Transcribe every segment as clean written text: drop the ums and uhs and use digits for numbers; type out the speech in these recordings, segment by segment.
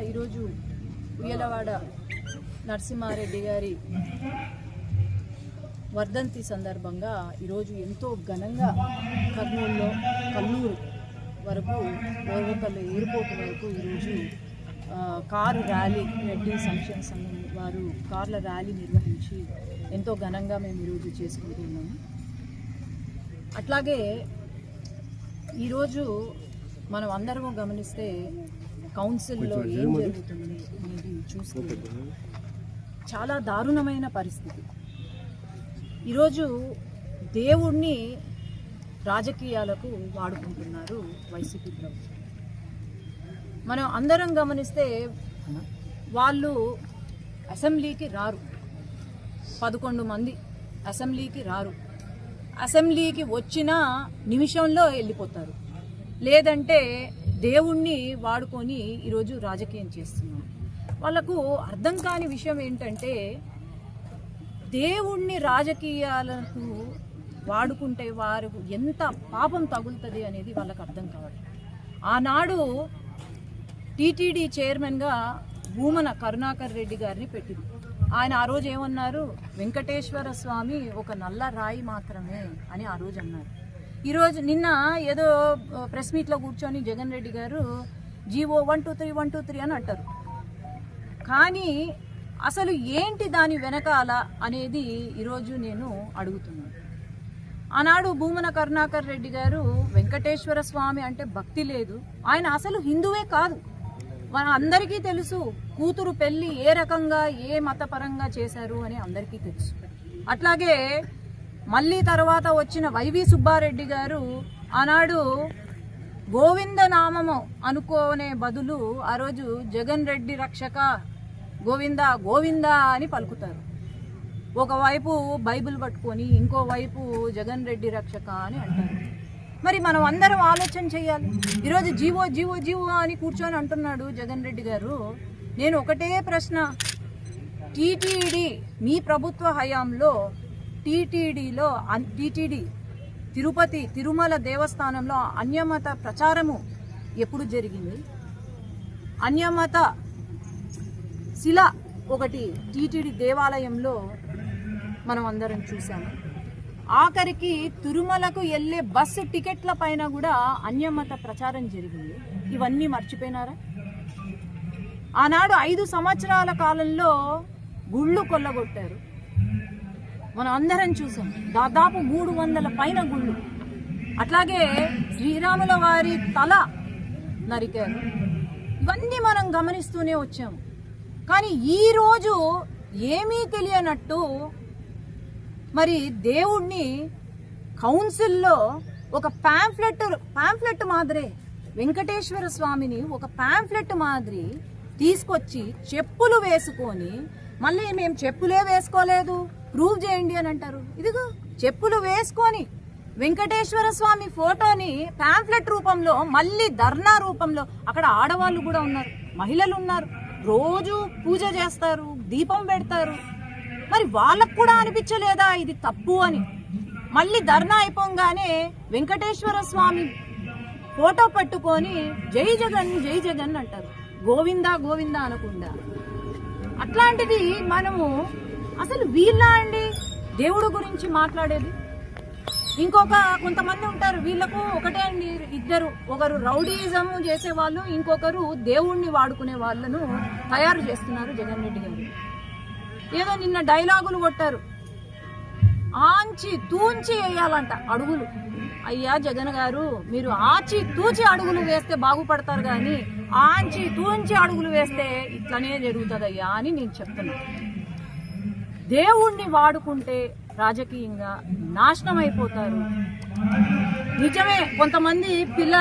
ఈరోజు ఉయ్యలవాడ నరసింహారెడ్డి గారి వర్ధంతి సందర్భంగా ఈరోజు ఎంతో ఘనంగా కర్నూలులో కల్లూరు వరకు ఓర్వకల్లు ఎయిర్పోర్ట్ వరకు ఈరోజు కారు ర్యాలీ రెడ్డి సంక్షేమ సంఘం వారు కార్ల ర్యాలీ నిర్వహించి ఎంతో ఘనంగా మేము ఈరోజు చేసుకుంటున్నాము. అట్లాగే ఈరోజు మనం అందరము గమనిస్తే కౌన్సిల్లో ఏం జరుగుతుంది అనేది చూస్తే చాలా దారుణమైన పరిస్థితి. ఈరోజు దేవుణ్ణి రాజకీయాలకు వాడుకుంటున్నారు వైసీపీ ప్రభుత్వం. మనం అందరం గమనిస్తే వాళ్ళు అసెంబ్లీకి రారు, 11 మంది అసెంబ్లీకి రారు. అసెంబ్లీకి వచ్చిన నిమిషంలో వెళ్ళిపోతారు, లేదంటే దేవుణ్ణి వాడుకొని ఈరోజు రాజకీయం చేస్తున్నారు. వాళ్ళకు అర్థం కాని విషయం ఏంటంటే దేవుణ్ణి రాజకీయాలకు వాడుకుంటే వారు ఎంత పాపం తగులుతుంది అనేది వాళ్ళకు అర్థం కావాలి. ఆనాడు టీటీడీ చైర్మన్గా భూమన కరుణాకర్ రెడ్డి గారిని పెట్టింది. ఆయన ఆ రోజు ఏమన్నారు, వెంకటేశ్వర స్వామి ఒక నల్ల రాయి మాత్రమే అని ఆ రోజు అన్నారు. ఈరోజు నిన్న ఏదో ప్రెస్ మీట్లో కూర్చొని జగన్ రెడ్డి గారు జీవో 123 అని అంటారు. కానీ అసలు ఏంటి దాని వెనకాల అనేది ఈరోజు నేను అడుగుతున్నాను. ఆనాడు భూమన కరుణాకర్ రెడ్డి గారు వెంకటేశ్వర స్వామి అంటే భక్తి లేదు, ఆయన అసలు హిందువే కాదు. మన అందరికీ తెలుసు కూతురు పెళ్లి ఏ రకంగా ఏ మతపరంగా చేశారు అని అందరికీ తెలుసు. అట్లాగే మళ్ళీ తర్వాత వచ్చిన వైవి సుబ్బారెడ్డి గారు ఆనాడు గోవింద నామము అనుకోనే బదులు ఆ రోజు జగన్ రెడ్డి రక్షక గోవింద గోవింద అని పలుకుతారు. ఒకవైపు బైబిల్ పట్టుకొని ఇంకోవైపు జగన్ రెడ్డి రక్షక అని అంటారు. మరి మనం అందరం ఆలోచన చేయాలి. ఈరోజు జీవో జీవో జీవో అని కూర్చొని అంటున్నాడు జగన్ రెడ్డి గారు. నేను ఒకటే ప్రశ్న, టీటీడీ మీ ప్రభుత్వ హయాంలో టీటీడీ తిరుపతి తిరుమల దేవస్థానంలో అన్యమత ప్రచారము ఎప్పుడు జరిగింది? అన్యమత శిల ఒకటి టీటీడీ దేవాలయంలో మనం అందరం చూసాము. ఆఖరికి తిరుమలకు వెళ్ళే బస్సు టికెట్ల పైన కూడా అన్యమత ప్రచారం జరిగింది. ఇవన్నీ మర్చిపోయినారా? ఆనాడు 5 సంవత్సరాల కాలంలో గుళ్ళు కొల్లగొట్టారు, మనం అందరం చూసాం. దాదాపు 300 పైన గుళ్ళు. అట్లాగే శ్రీరాముల వారి తల నరికారు. ఇవన్నీ మనం గమనిస్తూనే వచ్చాము. కానీ ఈరోజు ఏమీ తెలియనట్టు మరి దేవుణ్ణి కౌన్సిల్లో ఒక పాంఫ్లెట్ మాదిరి వెంకటేశ్వర స్వామిని ఒక పాంఫ్లెట్ మాదిరి తీసుకొచ్చి చెప్పులు వేసుకొని మళ్ళీ మేము చెప్పులే వేసుకోలేదు ప్రూవ్ చేయండి అని అంటారు. ఇదిగో చెప్పులు వేసుకొని వెంకటేశ్వర స్వామి ఫోటోని పాంఫ్లెట్ రూపంలో మళ్ళీ ధర్నా రూపంలో, అక్కడ ఆడవాళ్ళు కూడా ఉన్నారు, మహిళలు ఉన్నారు, రోజు పూజ చేస్తారు, దీపం పెడతారు. మరి వాళ్ళకు కూడా అనిపించలేదా ఇది తప్పు అని? మళ్ళీ ధర్నా అయిపోగానే వెంకటేశ్వర స్వామి ఫోటో పట్టుకొని జై జగన్ జై జగన్ అంటారు, గోవిందా గోవిందా అనకుండా. అట్లాంటిది మనము అసలు వీళ్ళ అండి దేవుడు గురించి మాట్లాడేది? కొంతమంది ఉంటారు, వీళ్ళకు ఒకటే అండి, ఇద్దరు, ఒకరు రౌడీయిజం చేసేవాళ్ళు, ఇంకొకరు దేవుణ్ణి వాడుకునే వాళ్ళను తయారు చేస్తున్నారు జగన్ రెడ్డి గారు. ఏదో నిన్న డైలాగులు కొట్టారు, ఆంచి తూంచి వేయాలంట అడుగులు. అయ్యా జగన్ గారు, మీరు ఆచి తూచి అడుగులు వేస్తే బాగుపడతారు, కానీ ఆంచి తూంచి అడుగులు వేస్తే ఇట్లనే జరుగుతుందయ్యా అని నేను చెప్తున్నాను. దేవుణ్ణి వాడుకుంటే రాజకీయంగా నాశనం అయిపోతారు. నిజమే, కొంతమంది పిల్ల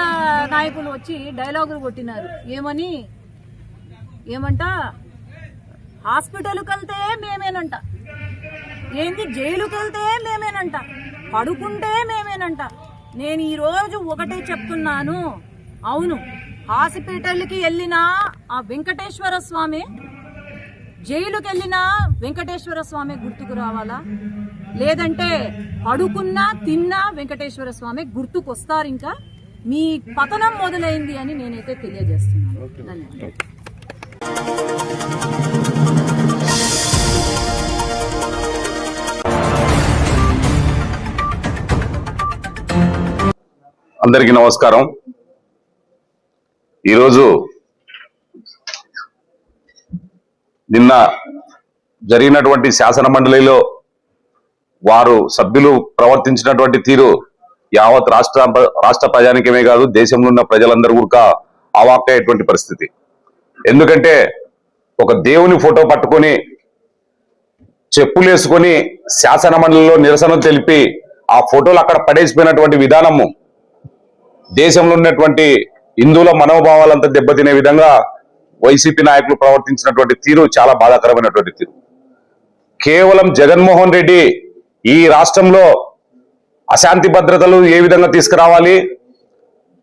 నాయకులు వచ్చి డైలాగులు కొట్టినారు. ఏమంట హాస్పిటల్కి వెళ్తే మేమేనంట, ఏంది జైలుకి వెళ్తే మేమేనంట, పడుకుంటే మేమేనంట. నేను ఈరోజు ఒకటే చెప్తున్నాను, అవును, హాస్పిటల్కి వెళ్ళినా ఆ వెంకటేశ్వర స్వామి, జైలుకి వెళ్ళినా వెంకటేశ్వర స్వామి గుర్తుకు రావాలా? లేదంటే పడుకున్నా తిన్నా వెంకటేశ్వర స్వామి గుర్తుకొస్తారు. ఇంకా మీ పతనం మొదలైంది అని నేనైతే తెలియజేస్తున్నాను. ధన్యవాదాలు. అందరికీ నమస్కారం. ఈరోజు నిన్న జరిగినటువంటి శాసన మండలిలో వారు సభ్యులు ప్రవర్తించినటువంటి తీరు యావత్ రాష్ట్ర ప్రజానికమే కాదు, దేశంలో ఉన్న ప్రజలందరూ కూడా అవాక్కయ్యేటువంటి పరిస్థితి. ఎందుకంటే ఒక దేవుని ఫోటో పట్టుకొని చెప్పులు వేసుకొని శాసన మండలిలో నిరసన తెలిపి ఆ ఫోటోలు అక్కడ పడేసిపోయినటువంటి విధానము దేశంలో ఉన్నటువంటి హిందువుల మనోభావాలంతా దెబ్బతినే విధంగా వైసీపీ నాయకులు ప్రవర్తించినటువంటి తీరు చాలా బాధాకరమైనటువంటి తీరు. కేవలం జగన్మోహన్ రెడ్డి ఈ రాష్ట్రంలో అశాంతి భద్రతలు ఏ విధంగా తీసుకురావాలి,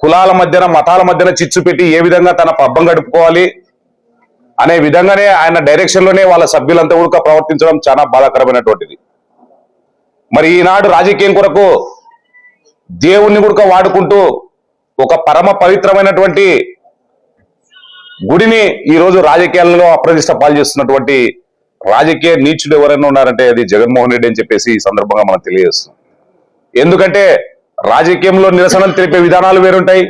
కులాల మధ్యన మతాల మధ్యన చిచ్చు పెట్టి ఏ విధంగా తన పబ్బం గడుపుకోవాలి అనే విధంగానే ఆయన డైరెక్షన్ లోనే వాళ్ళ సభ్యులంతా కూడా ప్రవర్తించడం చాలా బాధాకరమైనటువంటిది. మరి ఈనాడు రాజకీయం కొరకు దేవుణ్ణి కూడా వాడుకుంటూ ఒక పరమ పవిత్రమైనటువంటి గుడిని ఈ రోజు రాజకీయాలలో అప్రతిష్ట పాలు చేస్తున్నటువంటి రాజకీయ నీచుడు ఎవరైనా ఉన్నారంటే అది జగన్మోహన్ రెడ్డి అని చెప్పేసి ఈ సందర్భంగా మనం తెలియజేస్తున్నాం. ఎందుకంటే రాజకీయంలో నిరసనలు తెలిపే విధానాలు వేరుంటాయి,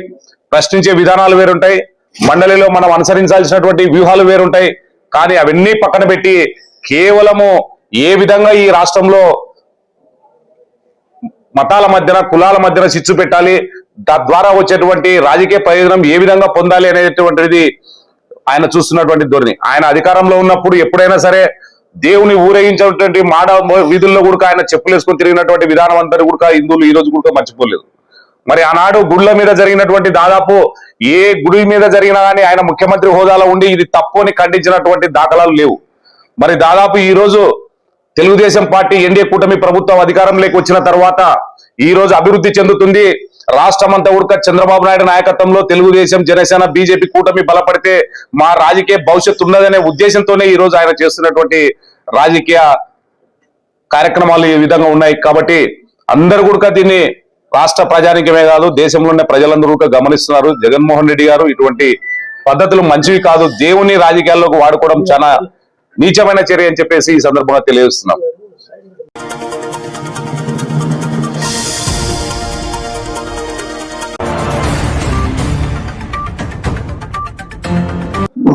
ప్రశ్నించే విధానాలు వేరుంటాయి, మండలిలో మనం అనుసరించాల్సినటువంటి వ్యూహాలు వేరుంటాయి. కానీ అవన్నీ పక్కన పెట్టి కేవలము ఏ విధంగా ఈ రాష్ట్రంలో మతాల మధ్యన కులాల మధ్యన చిచ్చు పెట్టాలి, తద్వారా వచ్చేటువంటి రాజకీయ ప్రయోజనం ఏ విధంగా పొందాలి అనేటువంటిది ఆయన చూస్తున్నటువంటి ధోరణి. ఆయన అధికారంలో ఉన్నప్పుడు ఎప్పుడైనా సరే దేవుని ఊరేగించేటువంటి మాడ వీధుల్లో కూడా ఆయన చెప్పులు వేసుకొని తిరిగినటువంటి విధానం అంతా కూడా హిందువులు ఈ రోజు కూడా మర్చిపోలేదు. మరి ఆనాడు గుళ్ళ మీద జరిగినటువంటి దాదాపు ఏ గుడి మీద జరిగినా కానీ ఆయన ముఖ్యమంత్రి హోదాలో ఉండి ఇది తప్పు అని ఖండించినటువంటి దాఖలాలు లేవు. మరి దాదాపు ఈ రోజు తెలుగుదేశం పార్టీ ఎన్డీఏ కూటమి ప్రభుత్వం అధికారంలోకి వచ్చిన తర్వాత ఈ రోజు అభివృద్ధి చెందుతుంది. రాష్ట్రం అంతా కూడా చంద్రబాబు నాయుడు నాయకత్వంలో తెలుగుదేశం, జనసేన, బీజేపీ కూటమి బలపడితే మా రాజకీయ భవిష్యత్తు ఉన్నదనే ఉద్దేశంతోనే ఈ రోజు ఆయన చేస్తున్నటువంటి రాజకీయ కార్యక్రమాలు ఈ విధంగా ఉన్నాయి. కాబట్టి అందరూ కూడా దీన్ని రాష్ట్ర ప్రజానికమే కాదు, దేశంలో ఉన్న ప్రజలందరూ కూడా గమనిస్తున్నారు. జగన్మోహన్ రెడ్డి గారు ఇటువంటి పద్ధతులు మంచివి కాదు, దేవుని రాజకీయాల్లోకి వాడుకోవడం చాలా నీచమైన చర్య అని చెప్పేసి ఈ సందర్భంగా తెలియజేస్తున్నాం.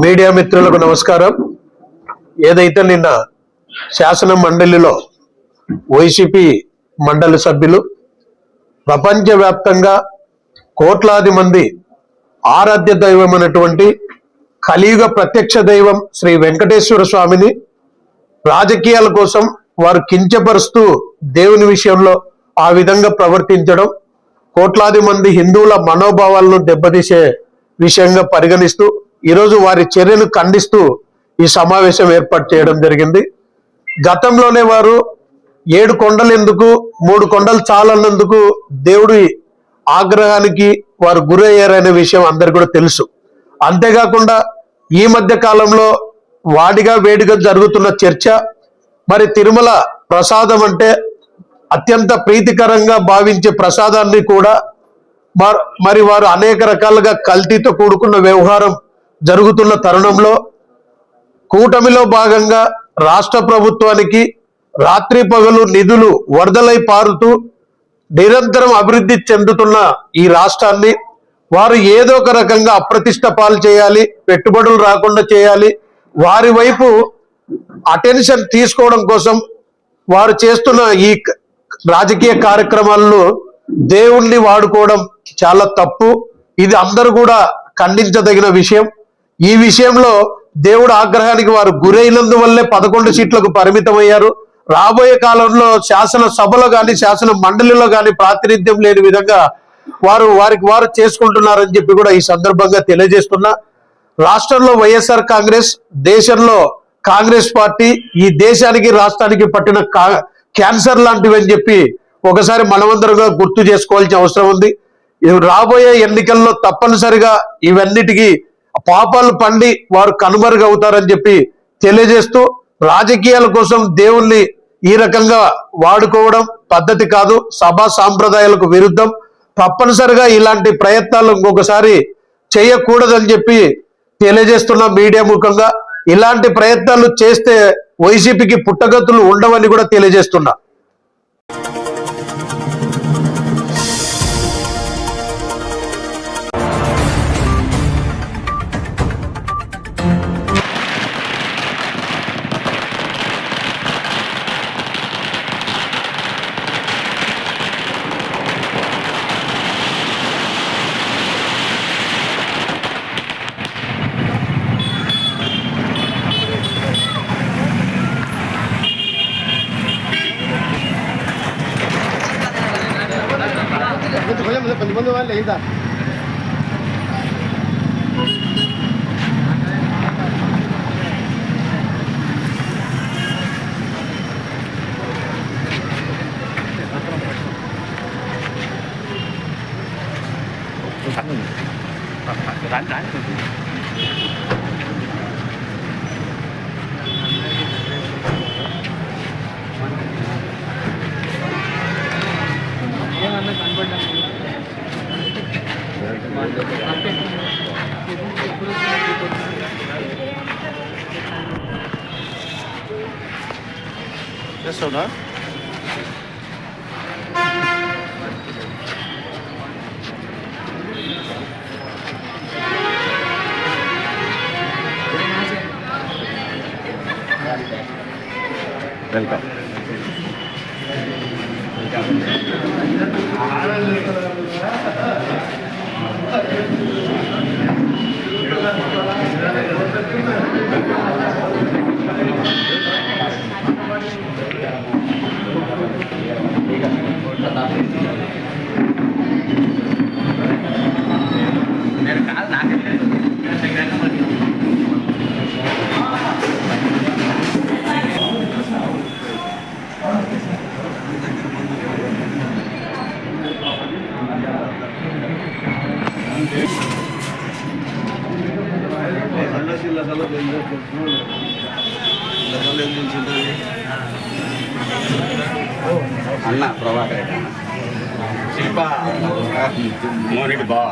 మీడియా మిత్రులకు నమస్కారం. ఏదైతే నిన్న శాసన మండలిలో వైసీపీ మండలి సభ్యులు ప్రపంచవ్యాప్తంగా కోట్లాది మంది ఆరాధ్య దైవం అయినటువంటి కలియుగ ప్రత్యక్ష దైవం శ్రీ వెంకటేశ్వర స్వామిని రాజకీయాల కోసం వారు కించపరుస్తూ దేవుని విషయంలో ఆ విధంగా ప్రవర్తించడం కోట్లాది మంది హిందువుల మనోభావాలను దెబ్బతీసే విషయంగా పరిగణిస్తూ ఈరోజు వారి చర్యను ఖండిస్తూ ఈ సమావేశం ఏర్పాటు చేయడం జరిగింది. గతంలోనే వారు 7 కొండలు ఎందుకు 3 కొండలు చాలన్నందుకు దేవుడి ఆగ్రహానికి వారు గురయ్యారనే విషయం అందరికీ కూడా తెలుసు. అంతేకాకుండా ఈ మధ్య కాలంలో వాడిగా వేడిగా జరుగుతున్న చర్చ, మరి తిరుమల ప్రసాదం అంటే అత్యంత ప్రీతికరంగా భావించే ప్రసాదాన్ని కూడా మరి వారు అనేక రకాలుగా కల్తీతో కూడుకున్న వ్యవహారం జరుగుతున్న తరుణంలో కూటమిలో భాగంగా రాష్ట్ర ప్రభుత్వానికి రాత్రి పగలు నిధులు వరదలై పారుతూ నిరంతరం అభివృద్ధి చెందుతున్న ఈ రాష్ట్రాన్ని వారు ఏదో ఒక రకంగా అప్రతిష్ట పాలు చేయాలి, పెట్టుబడులు రాకుండా చేయాలి, వారి వైపు అటెన్షన్ తీసుకోవడం కోసం వారు చేస్తున్న ఈ రాజకీయ కార్యక్రమాల్లో దేవుణ్ణి వాడుకోవడం చాలా తప్పు. ఇది అందరూ కూడా ఖండించదగిన విషయం. ఈ విషయంలో దేవుడు ఆగ్రహానికి వారు గురైనందువల్లే 11 సీట్లకు పరిమితమయ్యారు. రాబోయే కాలంలో శాసన సభలో కానీ శాసన మండలిలో కానీ ప్రాతినిధ్యం లేని విధంగా వారు చేసుకుంటున్నారని చెప్పి కూడా ఈ సందర్భంగా తెలియజేస్తున్నా. రాష్ట్రంలో వైఎస్ఆర్ కాంగ్రెస్, దేశంలో కాంగ్రెస్ పార్టీ ఈ దేశానికి రాష్ట్రానికి పట్టిన క్యాన్సర్ లాంటివి అని చెప్పి ఒకసారి మనమందరంగా గుర్తు చేసుకోవాల్సిన అవసరం ఉంది. రాబోయే ఎన్నికల్లో తప్పనిసరిగా ఇవన్నిటికీ పాపాలు పండి వారు కనుమరుగవుతారని చెప్పి తెలియజేస్తూ, రాజకీయాల కోసం దేవుణ్ణి ఈ రకంగా వాడుకోవడం పద్ధతి కాదు, సభా సాంప్రదాయాలకు విరుద్ధం. తప్పనిసరిగా ఇలాంటి ప్రయత్నాలు ఇంకొకసారి చేయకూడదని చెప్పి తెలియజేస్తున్న మీడియా ముఖంగా ఇలాంటి ప్రయత్నాలు చేస్తే వైసీపీకి పుట్టగతులు ఉండవని కూడా తెలియజేస్తున్నా. చేస్తావునా? వెల్కమ్. అన్న ప్రభాకర్ రెడ్డి అన్న శిల్ప మోనిటి బావ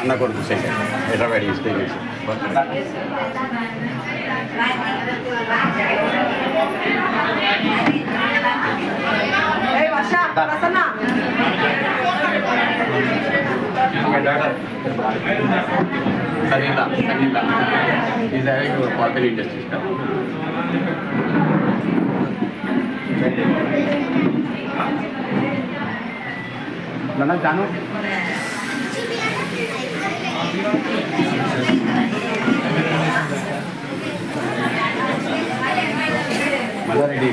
అన్న కొడుకు Shankar Hyderabad experience Sanila is having a hotel industry. Nana Janu. Malaredi.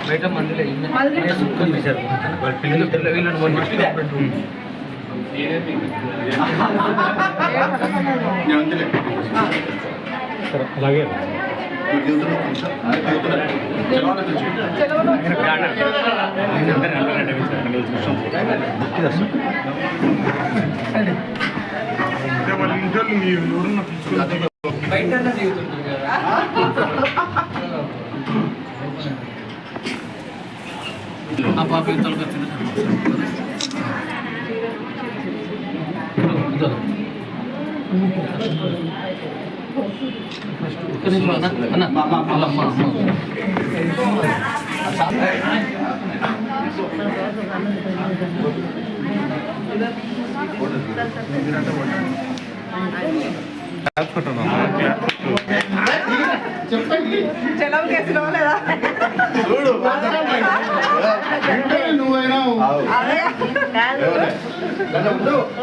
బయట వచ్చిన మందులే సుక్కలు తీశారు వాళ్ళ పిల్లలు వీళ్ళని అలాగే ఆ పాప ఇంతలోకి వచ్చింది చెలవు కేసులో లేదా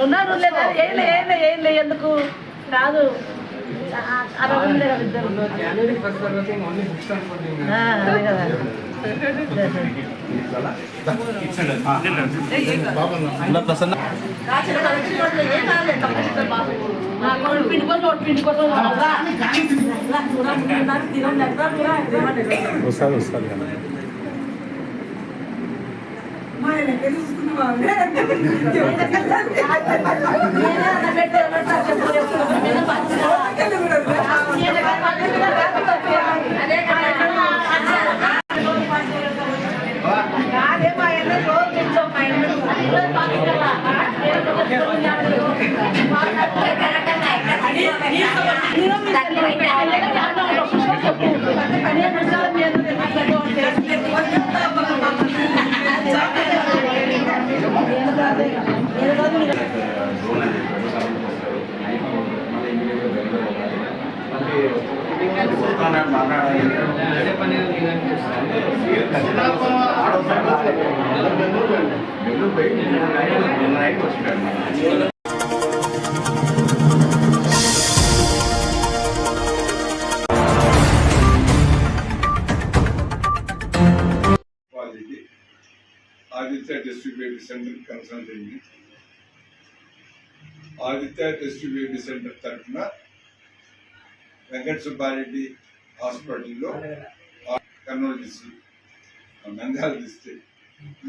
ఉన్నారు లేదా ఏం లే ఎందుకు కాదు వస్తుంది వస్తుంది కదా Aditya District Baby Center consulting. Aditya District Baby Center తరఫున వెంకట సుబ్బారెడ్డి హాస్పిటల్లో కర్నూలు డిస్ట్రిక్ట్ నంద్యాల డిస్ట్రిక్ట్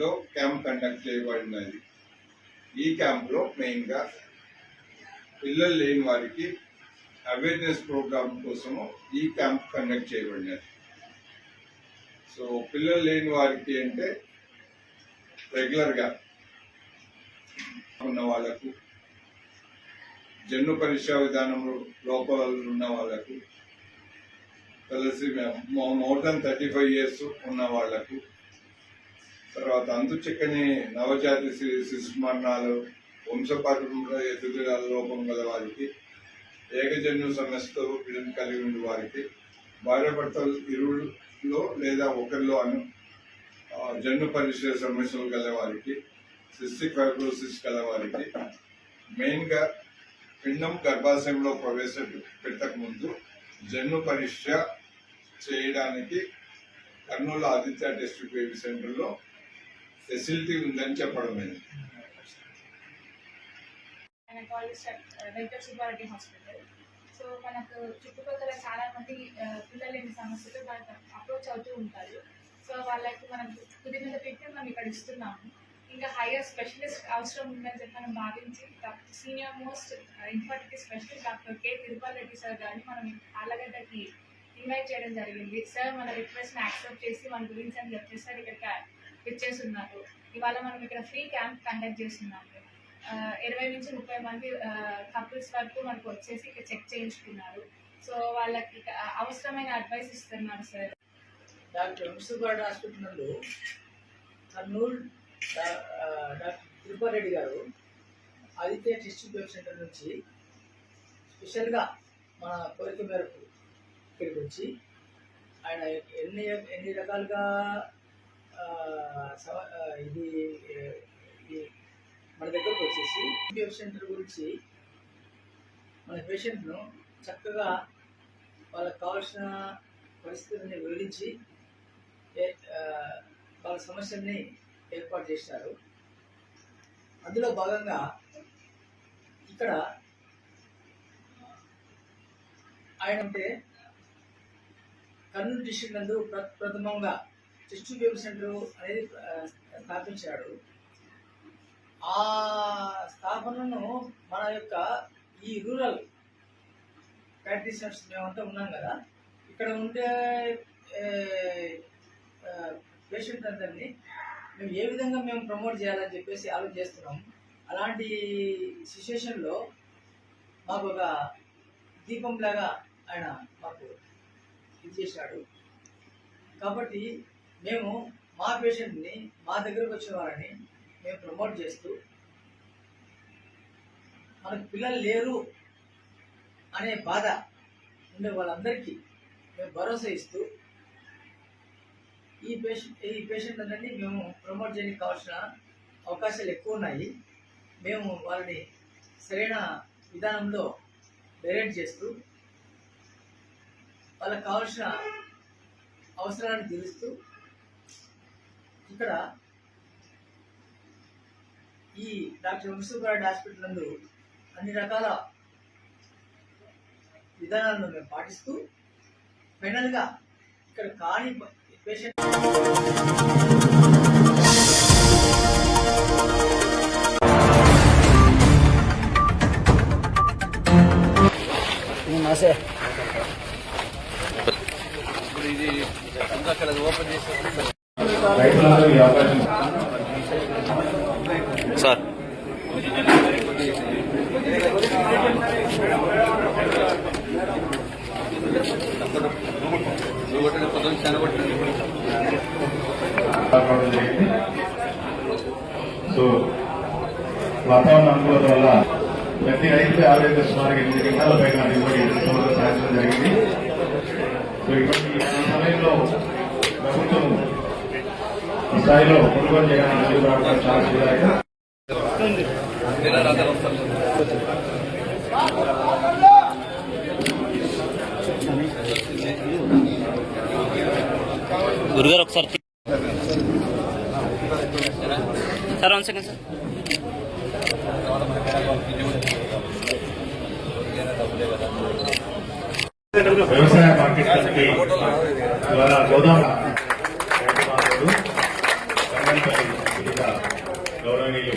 లో క్యాంప్ కండక్ట్ చేయబడినది. ఈ క్యాంప్ లో మెయిన్ గా పిల్లలు లేని వారికి అవేర్నెస్ ప్రోగ్రామ్ కోసము ఈ క్యాంప్ కండక్ట్ చేయబడినది. సో పిల్లలు లేని వారికి అంటే రెగ్యులర్ గా ఉన్న వాళ్ళకు, జన్యు పరీక్షా విధానంలో లోపాలు ఉన్న వాళ్ళకు, కలిసి మోర్ దాన్ 35 years ఉన్న వాళ్లకు, తర్వాత అంతు చిక్కని నవజాతి శిశు మరణాలు, వంశపారంపర్య ఎదుగుదల లోపం గల వారికి, ఏకజన్యు సమస్యతో పిల్లలు కలిగి ఉన్న వారికి, భార్యాభర్తలు ఇరువులో లేదా ఒకరిలో జన్యు పరీక్ష సమస్యలు గల వారికి, సిస్టిక్ ఫైబ్రోసిస్ గల వారికి, మెయిన్ గా పిండం గర్భాశయంలో ప్రవేశపెట్టక ముందు జన్యు పరీక్ష చేయడానికి Kurnool Aditya district baby centre లో ఫెసిలిటీ ఉందని చెప్పడం వెంకట సుబ్బారెడ్డి హాస్పిటల్. సో మనకు చుట్టుపక్కల చాలా మంది పిల్లలు లేని సమస్యలు వాళ్ళకి అప్రోచ్ అవుతూ ఉంటారు. సో వాళ్ళకి మనం కుదిరిన ట్రీట్మెంట్ మనం ఇక్కడ ఇస్తున్నాము. ఇంకా హైయర్ స్పెషలిస్ట్ అవసరం ఉందని చెప్పి మనం భావించి senior most infertility specialist doctor K Tirupati Reddy sir గారిని మనం ఆళ్ళగడ్డకి ఇన్వైట్ చేయడం జరిగింది. సార్ మన రిక్వెస్ట్ని యాక్సెప్ట్ చేసి మన గురించి అని చెప్పేసి సార్ ఇక్కడ ఇచ్చేస్తున్నారు. ఇవాళ మనం ఇక్కడ ఫ్రీ క్యాంప్ కండక్ట్ చేస్తున్నాము. 20 నుంచి 30 మంది కపుల్స్ వరకు మనకు వచ్చేసి ఇక్కడ చెక్ చేయించుకున్నారు. సో వాళ్ళకి అవసరమైన అడ్వైస్ ఇస్తున్నారు సార్. డాక్టర్ వెంకటసుబ్బారెడ్డి హాస్పిటల్ నందు కర్నూలు డాక్టర్ తిరుపతి రెడ్డి గారు ఆదిత్య డిస్ట్రిక్ట్ బేబీ సెంటర్ నుంచి స్పెషల్గా మన కోరిక మేరకు ఇక్కడికి వచ్చి ఆయన ఎన్ని రకాలుగా ఇది మన దగ్గరకు వచ్చేసి బేబీ సెంటర్ గురించి మన పేషెంట్ను చక్కగా వాళ్ళకి కావాల్సిన పరిస్థితులని వివరించి వాళ్ళ సమస్యల్ని ఏర్పాటు చేశారు. అందులో భాగంగా ఇక్కడ ఆయన అంటే కర్నూలు డిస్ట్రిక్ట్ నందు ప్రథమంగా టిష్యూ బేబీ సెంటర్ అనేది స్థాపించాడు. ఆ స్థాపనను మన యొక్క ఈ రూరల్ ప్రాక్టీషనర్స్ మేమంతా ఉన్నాం కదా, ఇక్కడ ఉండే పేషెంట్ అందరినీ మేము ఏ విధంగా మేము ప్రమోట్ చేయాలని చెప్పేసి ఆలోచన చేస్తున్నాం. అలాంటి సిచ్యుయేషన్లో మాకు ఒక దీపంలాగా ఆయన మాకు ఇది చేశాడు. కాబట్టి మేము మా పేషెంట్ని మా దగ్గరకు వచ్చిన వారిని మేము ప్రమోట్ చేస్తూ మనకు పిల్లలు లేరు అనే బాధ ఉండే వాళ్ళందరికీ మేము భరోసా ఇస్తూ ఈ పేషెంట్ అందరినీ మేము ప్రమోట్ చేయడానికి కావాల్సిన అవకాశాలు ఎక్కువ ఉన్నాయి. మేము వాళ్ళని సరైన విధానంలో డైరెక్ట్ చేస్తూ వాళ్ళకి కావాల్సిన అవసరాలను తీరుస్తూ ఇక్కడ ఈ డాక్టర్ వంశీపురారెడ్డి హాస్పిటల్ నందు అన్ని రకాల విధానాలను మేము పాటిస్తూ ఫైనల్గా ఇక్కడ కాని పేషెంట్ సార్ సో వాతావరణ అనుకూలత వల్ల ప్రతి రైతు ఆరోగ్య సుమారు 8 గంటల పైగా దిగుబడి సాధించడం జరిగింది. సో ఇప్పటికీ ఈ సమయంలో ప్రభుత్వం ఈ స్థాయిలో కొనుగోలు చేయడానికి చాలా సుధాకర్ గురుగారు ఒకసారి సార్ 1 సెకండ్ సార్. వ్యవసాయ మార్కెట్ కమిటీ ద్వారా గోదాం గౌరవనీయులు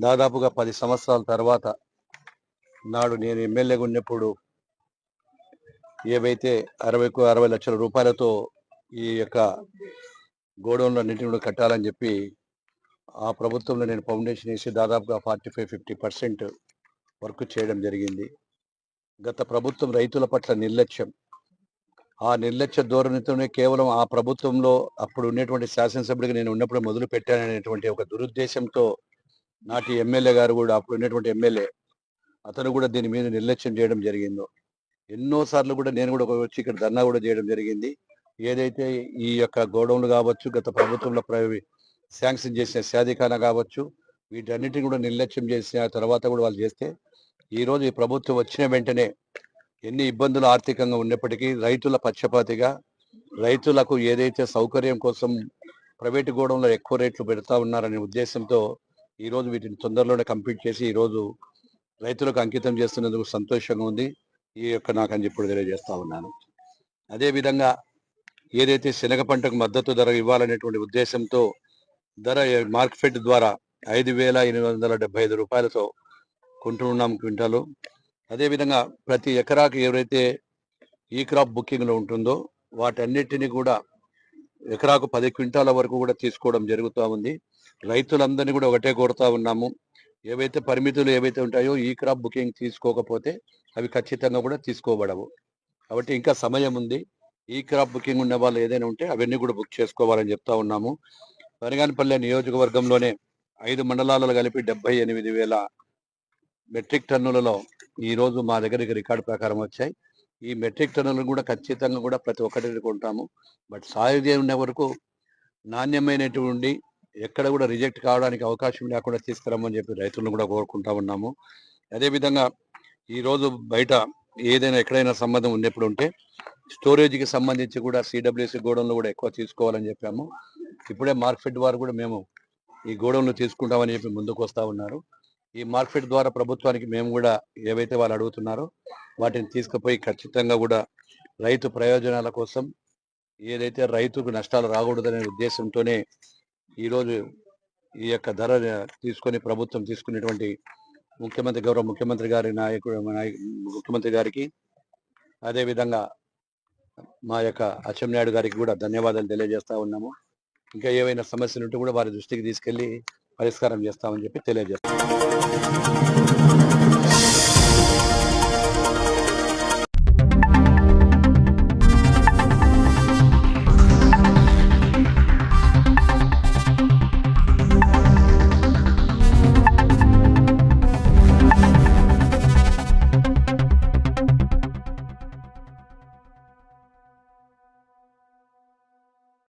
దాదాపుగా 10 సంవత్సరాల తర్వాత నాడు నేను ఎమ్మెల్యేగా ఉన్నప్పుడు ఏవైతే 60 లక్షల రూపాయలతో ఈ యొక్క గోడౌన్లన్నింటినీ కూడా కట్టాలని చెప్పి ఆ ప్రభుత్వంలో నేను ఫౌండేషన్ వేసి దాదాపుగా 45-50% వర్క్ చేయడం జరిగింది. గత ప్రభుత్వం రైతుల పట్ల నిర్లక్ష్యం, ఆ నిర్లక్ష్య ధోరణితోనే కేవలం ఆ ప్రభుత్వంలో అప్పుడు ఉన్నటువంటి శాసనసభ్యుడిగా నేను ఉన్నప్పుడు మొదలు పెట్టాననేటువంటి ఒక దురుద్దేశంతో నాటి ఎమ్మెల్యే గారు కూడా, అప్పుడు ఉన్నటువంటి ఎమ్మెల్యే అతను కూడా దీని మీద నిర్లక్ష్యం చేయడం జరిగిందో. ఎన్నోసార్లు కూడా నేను కూడా వచ్చి ఇక్కడ ధర్నా కూడా చేయడం జరిగింది. ఏదైతే ఈ యొక్క గోడౌన్లు కావచ్చు, గత ప్రభుత్వంలో శాంక్షన్ చేసిన శాదిఖానా కావచ్చు, వీటన్నిటిని కూడా నిర్లక్ష్యం చేసిన తర్వాత కూడా వాళ్ళు చేస్తే ఈరోజు ఈ ప్రభుత్వం వచ్చిన వెంటనే ఎన్ని ఇబ్బందులు ఆర్థికంగా ఉన్నప్పటికీ రైతుల పక్షపాతిగా రైతులకు ఏదైతే సౌకర్యం కోసం ప్రైవేటు గోడౌన్లో ఎక్కువ రేట్లు పెడతా ఉన్నారనే ఉద్దేశంతో ఈరోజు వీటిని తొందరలోనే కంప్లీట్ చేసి ఈరోజు రైతులకు అంకితం చేస్తున్నందుకు సంతోషంగా ఉంది. ఈ యొక్క నాకని చెప్పి తెలియజేస్తా ఉన్నాను. అదేవిధంగా ఏదైతే శనగ పంటకు మద్దతు ధర ఇవ్వాలనేటువంటి ఉద్దేశంతో ధర మార్కెట్ ద్వారా 5,875 రూపాయలతో కొంటున్నాం క్వింటాలు. అదేవిధంగా ప్రతి ఎకరాకు ఎవరైతే ఈ క్రాప్ బుకింగ్లో ఉంటుందో వాటన్నిటిని కూడా ఎకరాకు 10 క్వింటాల వరకు కూడా తీసుకోవడం జరుగుతూ ఉంది. రైతులందరినీ కూడా ఒకటే కోరుతా ఉన్నాము, ఏవైతే పరిమితులు ఏవైతే ఉంటాయో ఈ క్రాప్ బుకింగ్ తీసుకోకపోతే అవి ఖచ్చితంగా కూడా తీసుకోబడవు. కాబట్టి ఇంకా సమయం ఉంది. ఈ క్రాప్ బుకింగ్ ఉన్న వాళ్ళు ఏదైనా ఉంటే అవన్నీ కూడా బుక్ చేసుకోవాలని చెప్తా ఉన్నాము. వనగానపల్లె నియోజకవర్గంలోనే 5 మండలాలలో కలిపి 78,000 మెట్రిక్ టన్నులలో ఈరోజు మా దగ్గరికి రికార్డు ప్రకారం వచ్చాయి. ఈ మెట్రిక్ టన్నులను కూడా ఖచ్చితంగా కూడా ప్రతి ఒక్కటి కొంటాము. బట్ సాగు ఉన్న వరకు నాణ్యమైనటువంటి ఎక్కడ కూడా రిజెక్ట్ కావడానికి అవకాశం లేకుండా తీసుకురమ్మని చెప్పి రైతులను కూడా కోరుకుంటా ఉన్నాము. అదేవిధంగా ఈరోజు బయట ఏదైనా ఎక్కడైనా సంబంధం ఉన్నప్పుడు ఉంటే స్టోరేజ్కి సంబంధించి కూడా సిడబ్ల్యూసి గోడౌన్లు కూడా ఎక్కువ తీసుకోవాలని చెప్పాము. ఇప్పుడే మార్కెట్ వారు కూడా మేము ఈ గోడౌన్లు తీసుకుంటామని చెప్పి ముందుకు వస్తూ ఉన్నారు. ఈ మార్కెట్ ద్వారా ప్రభుత్వానికి మేము కూడా ఏవైతే వాళ్ళు అడుగుతున్నారో వాటిని తీసుకుపోయి ఖచ్చితంగా కూడా రైతు ప్రయోజనాల కోసం ఏదైతే రైతుకు నష్టాలు రాకూడదనే ఉద్దేశంతోనే ఈరోజు ఈ యొక్క ధర తీసుకొని ప్రభుత్వం తీసుకునేటువంటి గౌరవ ముఖ్యమంత్రి గారి ముఖ్యమంత్రి గారికి అదేవిధంగా మా యొక్క అచ్చెన్నాయుడు గారికి కూడా ధన్యవాదాలు తెలియజేస్తా ఉన్నాము. ఇంకా ఏవైనా సమస్యలు ఉంటే కూడా వారి దృష్టికి తీసుకెళ్లి పరిష్కారం చేస్తామని చెప్పి తెలియజేస్తాం.